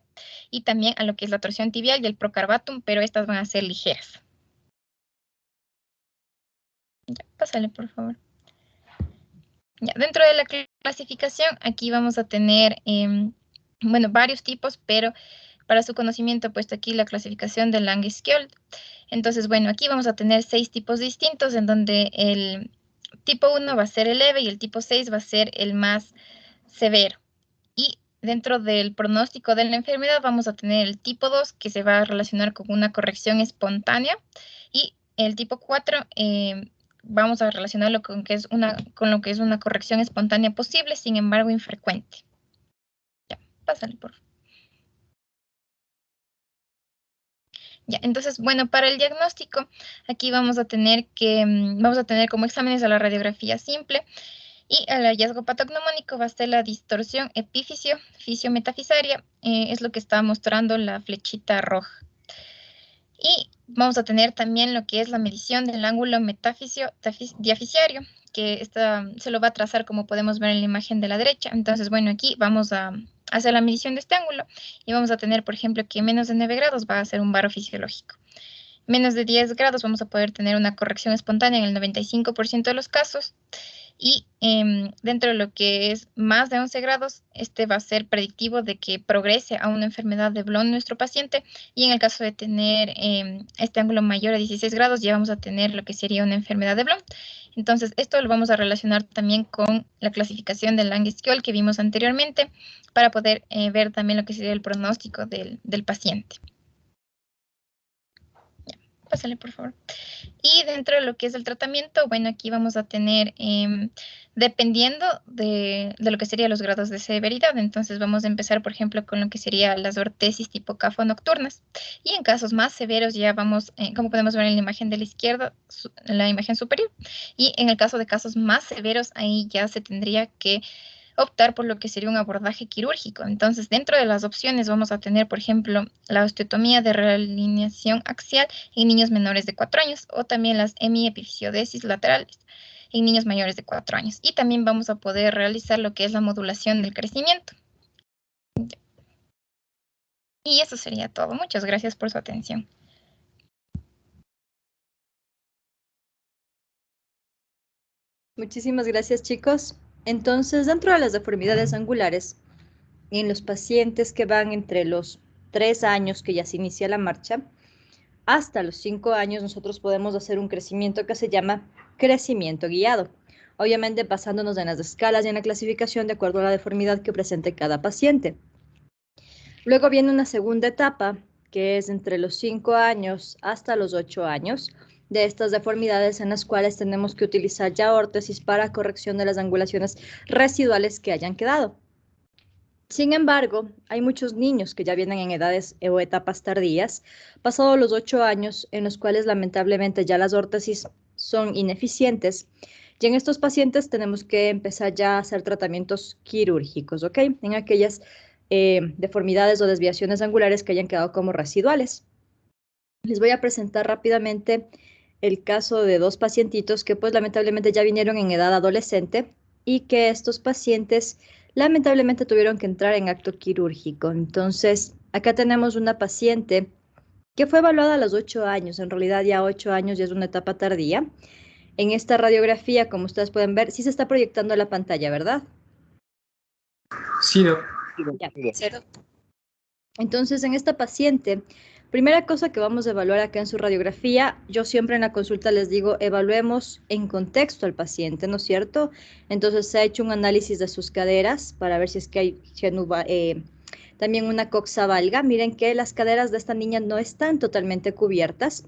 y también a lo que es la torsión tibial y el procarbatum, pero estas van a ser ligeras. Ya, pásale, por favor. Ya, dentro de la clasificación, aquí vamos a tener, bueno, varios tipos, pero para su conocimiento he puesto aquí la clasificación de Lange-Skjöld. Entonces, bueno, aquí vamos a tener 6 tipos distintos, en donde el tipo 1 va a ser el leve y el tipo 6 va a ser el más severo. Y dentro del pronóstico de la enfermedad vamos a tener el tipo 2, que se va a relacionar con una corrección espontánea, y el tipo 4 vamos a relacionarlo con lo que es una corrección espontánea posible, sin embargo infrecuente. Ya, pásale, por favor. Ya, entonces, bueno, para el diagnóstico, aquí vamos a tener como exámenes a la radiografía simple, y el hallazgo patognomónico va a ser la distorsión epífisio-metafisaria, es lo que está mostrando la flechita roja. Y vamos a tener también lo que es la medición del ángulo metafisio-diafisiario, que se lo va a trazar como podemos ver en la imagen de la derecha. Entonces, bueno, aquí vamos a hacer la medición de este ángulo y vamos a tener, por ejemplo, que menos de 9 grados va a ser un varo fisiológico. Menos de 10 grados vamos a poder tener una corrección espontánea en el 95% de los casos. Y dentro de lo que es más de 11 grados, este va a ser predictivo de que progrese a una enfermedad de Blum nuestro paciente. Y en el caso de tener este ángulo mayor a 16 grados, ya vamos a tener lo que sería una enfermedad de Blum. Entonces, esto lo vamos a relacionar también con la clasificación del Lange-Skjöld que vimos anteriormente, para poder ver también lo que sería el pronóstico del paciente. Ya, pásale, por favor. Y dentro de lo que es el tratamiento, bueno, aquí vamos a tener, dependiendo de lo que serían los grados de severidad, entonces vamos a empezar, por ejemplo, con lo que sería las ortesis tipo CAFO nocturnas. Y en casos más severos ya vamos, como podemos ver en la imagen de la izquierda, la imagen superior. Y en el caso de casos más severos, ahí ya se tendría que optar por lo que sería un abordaje quirúrgico. Entonces, dentro de las opciones vamos a tener, por ejemplo, la osteotomía de realineación axial en niños menores de 4 años, o también las hemiepifisiodesis laterales en niños mayores de 4 años. Y también vamos a poder realizar lo que es la modulación del crecimiento. Y eso sería todo. Muchas gracias por su atención. Muchísimas gracias, chicos. Entonces, dentro de las deformidades angulares, en los pacientes que van entre los 3 años que ya se inicia la marcha, hasta los 5 años nosotros podemos hacer un crecimiento que se llama crecimiento guiado. Obviamente basándonos en las escalas y en la clasificación de acuerdo a la deformidad que presente cada paciente. Luego viene una segunda etapa, que es entre los 5 años hasta los 8 años, de estas deformidades en las cuales tenemos que utilizar ya órtesis para corrección de las angulaciones residuales que hayan quedado. Sin embargo, hay muchos niños que ya vienen en edades o etapas tardías, pasados los 8 años, en los cuales lamentablemente ya las órtesis son ineficientes, y en estos pacientes tenemos que empezar ya a hacer tratamientos quirúrgicos, ¿ok? En aquellas deformidades o desviaciones angulares que hayan quedado como residuales. Les voy a presentar rápidamente el caso de 2 pacientitos que pues lamentablemente ya vinieron en edad adolescente y que estos pacientes lamentablemente tuvieron que entrar en acto quirúrgico. Entonces, acá tenemos una paciente que fue evaluada a los 8 años, en realidad ya 8 años ya es una etapa tardía. En esta radiografía, como ustedes pueden ver, sí se está proyectando la pantalla, ¿verdad? Sí, Ya, cero. Entonces, en esta paciente Primera cosa que vamos a evaluar acá en su radiografía, yo siempre en la consulta les digo, evaluemos en contexto al paciente, ¿no es cierto? Entonces se ha hecho un análisis de sus caderas para ver si es que hay también una coxa valga. Miren que las caderas de esta niña no están totalmente cubiertas.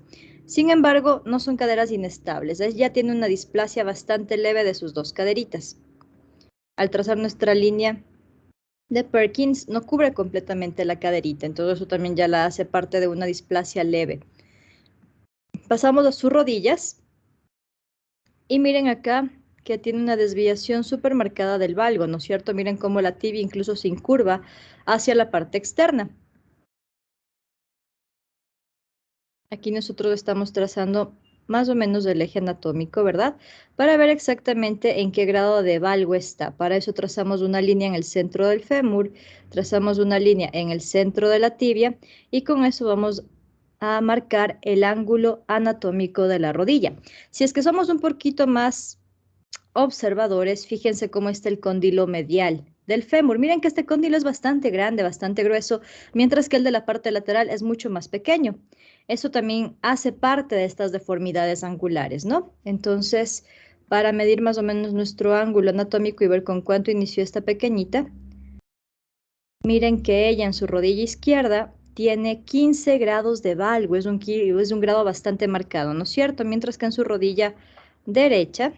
Sin embargo, no son caderas inestables. Ella tiene una displasia bastante leve de sus dos caderitas. Al trazar nuestra línea de Perkins, no cubre completamente la caderita, entonces eso también ya la hace parte de una displasia leve. Pasamos a sus rodillas y miren acá que tiene una desviación súper marcada del valgo, ¿no es cierto? Miren cómo la tibia incluso se incurva hacia la parte externa. Aquí nosotros estamos trazando más o menos el eje anatómico, ¿verdad? Para ver exactamente en qué grado de valgo está. Para eso trazamos una línea en el centro del fémur, trazamos una línea en el centro de la tibia y con eso vamos a marcar el ángulo anatómico de la rodilla. Si es que somos un poquito más observadores, fíjense cómo está el cóndilo medial del fémur. Miren que este cóndilo es bastante grande, bastante grueso, mientras que el de la parte lateral es mucho más pequeño. Eso también hace parte de estas deformidades angulares, ¿no? Entonces, para medir más o menos nuestro ángulo anatómico y ver con cuánto inició esta pequeñita, miren que ella en su rodilla izquierda tiene 15 grados de valgo, es un grado bastante marcado, ¿no es cierto? Mientras que en su rodilla derecha,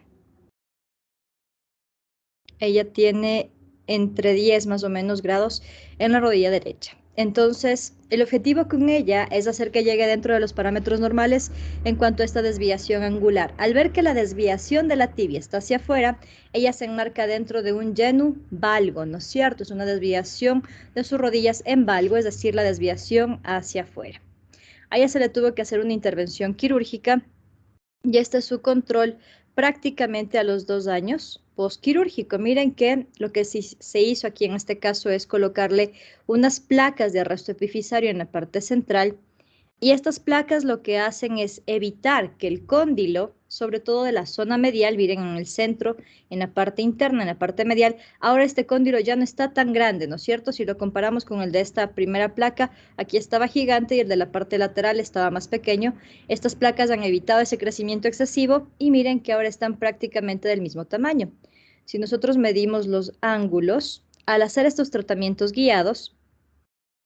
ella tiene entre 10 más o menos grados en la rodilla derecha. Entonces, el objetivo con ella es hacer que llegue dentro de los parámetros normales en cuanto a esta desviación angular. Al ver que la desviación de la tibia está hacia afuera, ella se enmarca dentro de un genu valgo, ¿no es cierto? Es una desviación de sus rodillas en valgo, es decir, la desviación hacia afuera. A ella se le tuvo que hacer una intervención quirúrgica y este es su control prácticamente a los 2 años postquirúrgico. Miren que lo que se hizo aquí en este caso es colocarle unas placas de arresto epifisario en la parte central y estas placas lo que hacen es evitar que el cóndilo, sobre todo de la zona medial, miren en el centro, en la parte interna, en la parte medial, ahora este cóndilo ya no está tan grande, ¿no es cierto? Si lo comparamos con el de esta primera placa, aquí estaba gigante y el de la parte lateral estaba más pequeño. Estas placas han evitado ese crecimiento excesivo y miren que ahora están prácticamente del mismo tamaño. Si nosotros medimos los ángulos, al hacer estos tratamientos guiados,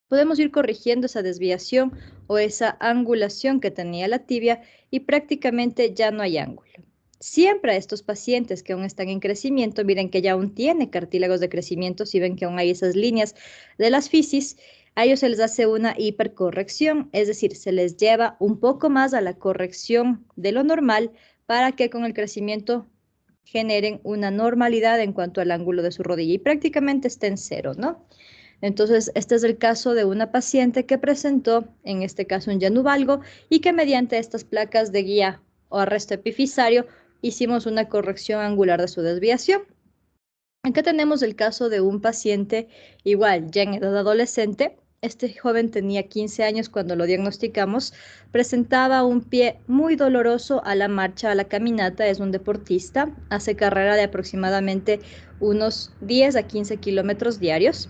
podemos ir corrigiendo esa desviación o esa angulación que tenía la tibia y prácticamente ya no hay ángulo. Siempre a estos pacientes que aún están en crecimiento, miren que ya aún tiene cartílagos de crecimiento, si ven que aún hay esas líneas de las fisis, a ellos se les hace una hipercorrección, es decir, se les lleva un poco más a la corrección de lo normal para que con el crecimiento generen una normalidad en cuanto al ángulo de su rodilla y prácticamente esté en cero, ¿no? Entonces, este es el caso de una paciente que presentó, en este caso, un genu valgo y que mediante estas placas de guía o arresto epifisario hicimos una corrección angular de su desviación. Acá tenemos el caso de un paciente igual, ya en edad adolescente. Este joven tenía 15 años cuando lo diagnosticamos, presentaba un pie muy doloroso a la marcha, a la caminata, es un deportista, hace carrera de aproximadamente unos 10 a 15 kilómetros diarios.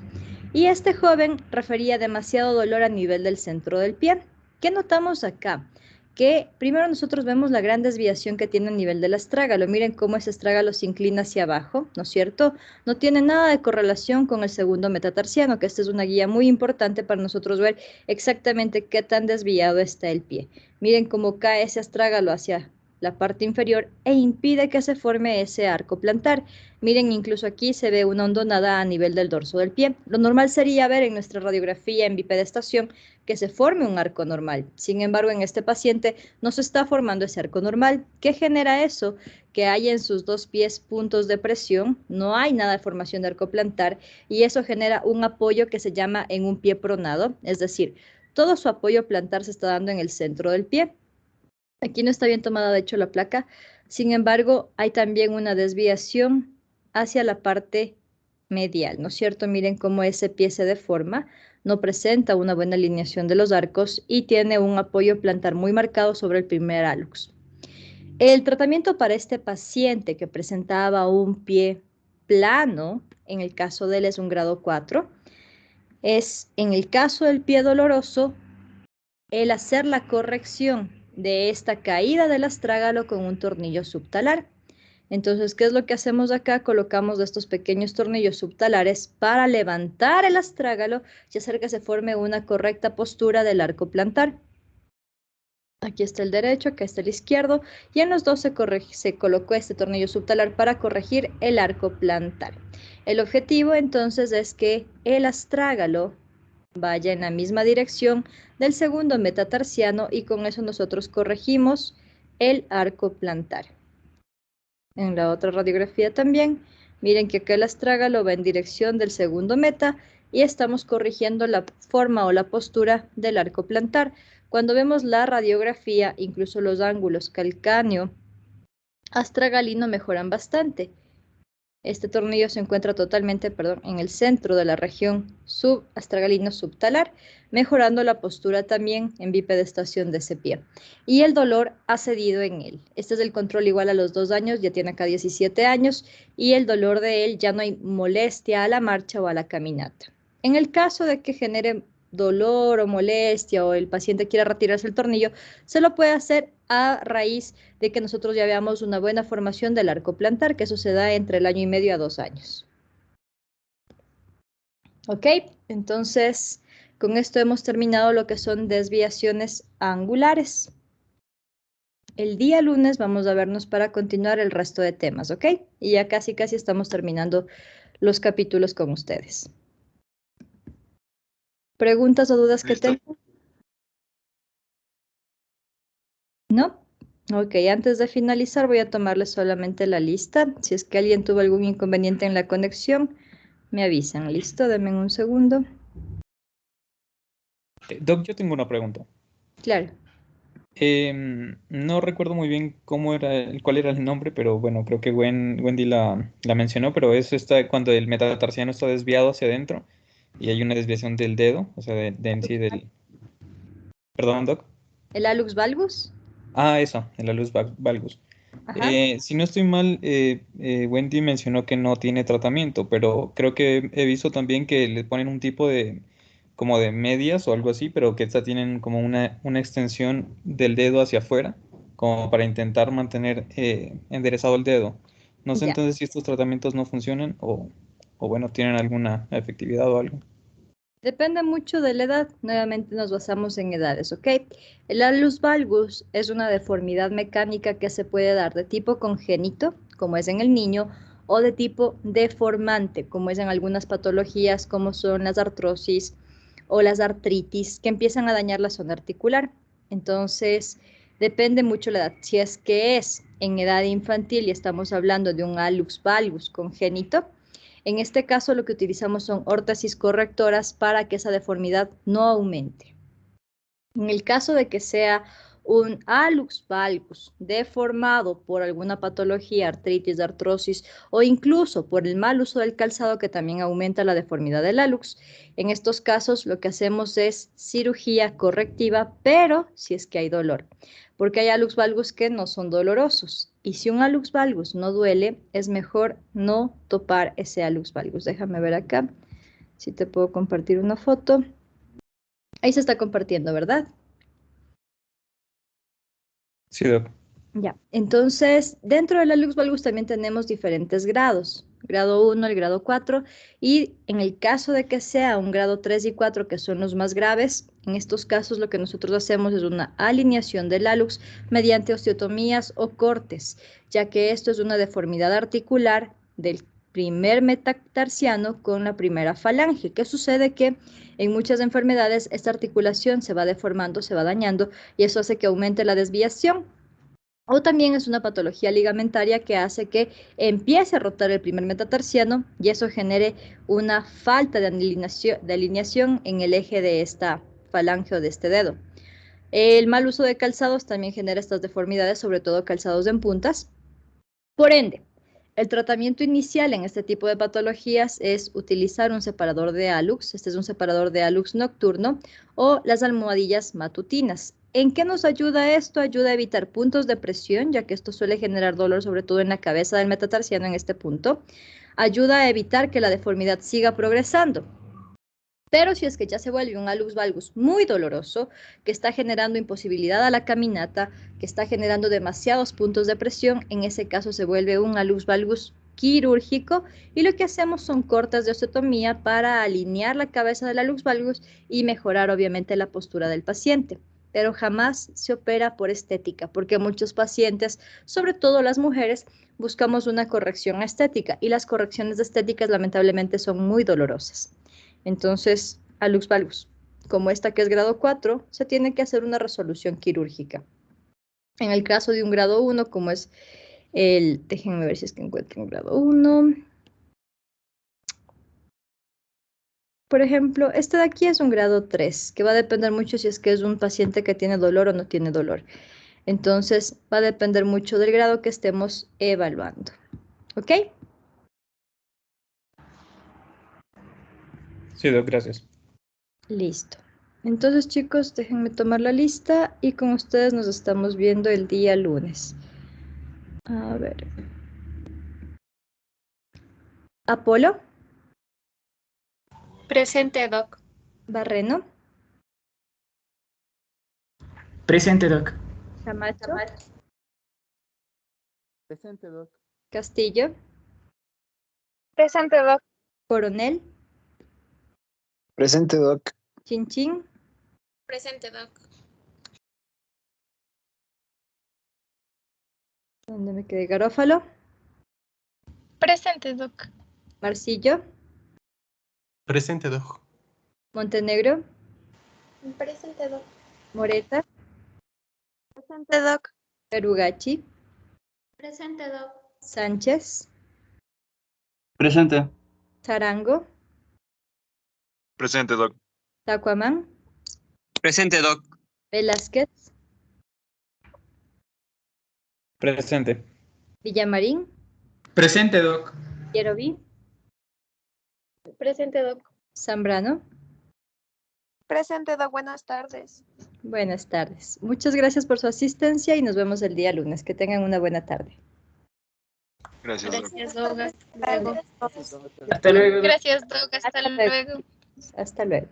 Y este joven refería demasiado dolor a nivel del centro del pie. ¿Qué notamos acá? Que primero nosotros vemos la gran desviación que tiene a nivel del astrágalo. Miren cómo ese astrágalo se inclina hacia abajo, ¿no es cierto? No tiene nada de correlación con el segundo metatarsiano, que esta es una guía muy importante para nosotros ver exactamente qué tan desviado está el pie. Miren cómo cae ese astrágalo hacia la parte inferior e impide que se forme ese arco plantar. Miren, incluso aquí se ve una hondonada a nivel del dorso del pie. Lo normal sería ver en nuestra radiografía en bipedestación que se forme un arco normal. Sin embargo, en este paciente no se está formando ese arco normal. ¿Qué genera eso? Que hay en sus dos pies puntos de presión, no hay nada de formación de arco plantar y eso genera un apoyo que se llama en un pie pronado, es decir, todo su apoyo plantar se está dando en el centro del pie. Aquí no está bien tomada, de hecho, la placa. Sin embargo, hay también una desviación hacia la parte medial, ¿no es cierto? Miren cómo ese pie se deforma, no presenta una buena alineación de los arcos y tiene un apoyo plantar muy marcado sobre el primer hallux. El tratamiento para este paciente que presentaba un pie plano, en el caso de él es un grado 4, es en el caso del pie doloroso, el hacer la corrección de esta caída del astrágalo con un tornillo subtalar. Entonces, ¿qué es lo que hacemos acá? Colocamos estos pequeños tornillos subtalares para levantar el astrágalo y hacer que se forme una correcta postura del arco plantar. Aquí está el derecho, acá está el izquierdo, y en los dos se colocó este tornillo subtalar para corregir el arco plantar. El objetivo entonces es que el astrágalo vaya en la misma dirección del segundo metatarsiano y con eso nosotros corregimos el arco plantar. En la otra radiografía también, miren que acá el astrágalo va en dirección del segundo meta y estamos corrigiendo la forma o la postura del arco plantar. Cuando vemos la radiografía, incluso los ángulos calcáneo astragalino mejoran bastante. Este tornillo se encuentra totalmente, en el centro de la región subastragalino subtalar, mejorando la postura también en bipedestación de ese pie. Y el dolor ha cedido en él. Este es el control igual a los 2 años, ya tiene acá 17 años, y el dolor de él ya no hay molestia a la marcha o a la caminata. En el caso de que genere dolor o molestia o el paciente quiera retirarse el tornillo, se lo puede hacer a raíz de que nosotros ya veamos una buena formación del arco plantar, que eso se da entre el 1 año y medio a 2 años. Ok, entonces con esto hemos terminado lo que son desviaciones angulares. El día lunes vamos a vernos para continuar el resto de temas, ¿ok? Y ya casi estamos terminando los capítulos con ustedes. ¿Preguntas o dudas que tengan? ¿No? Ok, antes de finalizar voy a tomarles solamente la lista. Si es que alguien tuvo algún inconveniente en la conexión, me avisan. ¿Listo? Denme un segundo. Doc, yo tengo una pregunta. Claro. No recuerdo muy bien cuál era el nombre, pero bueno, creo que Wendy la mencionó, pero es cuando el metatarsiano está desviado hacia adentro y hay una desviación del dedo, o sea, en sí del... Perdón, Doc. ¿El hallux valgus? Ah, eso, el hallux valgus. Si no estoy mal, Wendy mencionó que no tiene tratamiento, pero creo que he visto también que le ponen un tipo de como de medias o algo así, pero que esta tienen como una extensión del dedo hacia afuera, como para intentar mantener enderezado el dedo. No sé Ya. entonces si estos tratamientos no funcionan o bueno, tienen alguna efectividad o algo. Depende mucho de la edad. Nuevamente nos basamos en edades, ¿ok? El hallux valgus es una deformidad mecánica que se puede dar de tipo congénito, como es en el niño, o de tipo deformante, como es en algunas patologías, como son las artrosis o las artritis, que empiezan a dañar la zona articular. Entonces, depende mucho la edad. Si es que es en edad infantil y estamos hablando de un hallux valgus congénito, en este caso lo que utilizamos son órtesis correctoras para que esa deformidad no aumente. En el caso de que sea un hallux valgus deformado por alguna patología, artritis, artrosis o incluso por el mal uso del calzado que también aumenta la deformidad del hallux, en estos casos lo que hacemos es cirugía correctiva, pero si es que hay dolor, porque hay hallux valgus que no son dolorosos. Y si un hallux valgus no duele, es mejor no topar ese hallux valgus. Déjame ver acá si te puedo compartir una foto. Ahí se está compartiendo, ¿verdad? Sí, Doc. Ya, entonces dentro del hallux valgus también tenemos diferentes grados, grado 1, el grado 4, y en el caso de que sea un grado 3 y 4, que son los más graves, en estos casos lo que nosotros hacemos es una alineación del hallux mediante osteotomías o cortes, ya que esto es una deformidad articular del primer metatarsiano con la primera falange. ¿Qué sucede? Que en muchas enfermedades esta articulación se va deformando, se va dañando, y eso hace que aumente la desviación. O también es una patología ligamentaria que hace que empiece a rotar el primer metatarsiano y eso genere una falta de alineación en el eje de esta falange o de este dedo. El mal uso de calzados también genera estas deformidades, sobre todo calzados en puntas. Por ende, el tratamiento inicial en este tipo de patologías es utilizar un separador de hallux. Este es un separador de hallux nocturno o las almohadillas matutinas. ¿En qué nos ayuda esto? Ayuda a evitar puntos de presión, ya que esto suele generar dolor, sobre todo en la cabeza del metatarsiano en este punto. Ayuda a evitar que la deformidad siga progresando. Pero si es que ya se vuelve un hallux valgus muy doloroso, que está generando imposibilidad a la caminata, que está generando demasiados puntos de presión, en ese caso se vuelve un hallux valgus quirúrgico y lo que hacemos son cortes de osteotomía para alinear la cabeza del hallux valgus y mejorar obviamente la postura del paciente. Pero jamás se opera por estética, porque muchos pacientes, sobre todo las mujeres, buscamos una corrección estética y las correcciones estéticas lamentablemente son muy dolorosas. Entonces, hallux valgus, como esta que es grado 4, se tiene que hacer una resolución quirúrgica. En el caso de un grado 1, como es déjenme ver si es que encuentro un grado 1. Por ejemplo, este de aquí es un grado 3, que va a depender mucho si es que es un paciente que tiene dolor o no tiene dolor. Entonces, va a depender mucho del grado que estemos evaluando. ¿Ok? Sí, Doc, gracias. Listo. Entonces, chicos, déjenme tomar la lista y con ustedes nos estamos viendo el día lunes. A ver. Apolo. Presente, Doc. Barreno. Presente, Doc. Camacho. Presente, Doc. Castillo. Presente, Doc. Coronel. Presente, Doc. Chinchín. Presente, Doc. ¿Dónde me quedé? Garófalo. Presente, Doc. Marcillo. Presente, Doc. Montenegro. Presente, Doc. Moreta. Presente, Doc. Perugachi. Presente, Doc. Sánchez. Presente. Zarango. Presente, Doc. Tacuamán. Presente, Doc. Velázquez. Presente. Villamarín. Presente, Doc. Yeroví. Presente, Doc. Zambrano. Presente, Doc. Buenas tardes. Buenas tardes. Muchas gracias por su asistencia y nos vemos el día lunes. Que tengan una buena tarde. Gracias, Doc. Gracias, Doc. Hasta luego. Hasta luego, Doc. Gracias, Doc. Hasta luego. Hasta luego.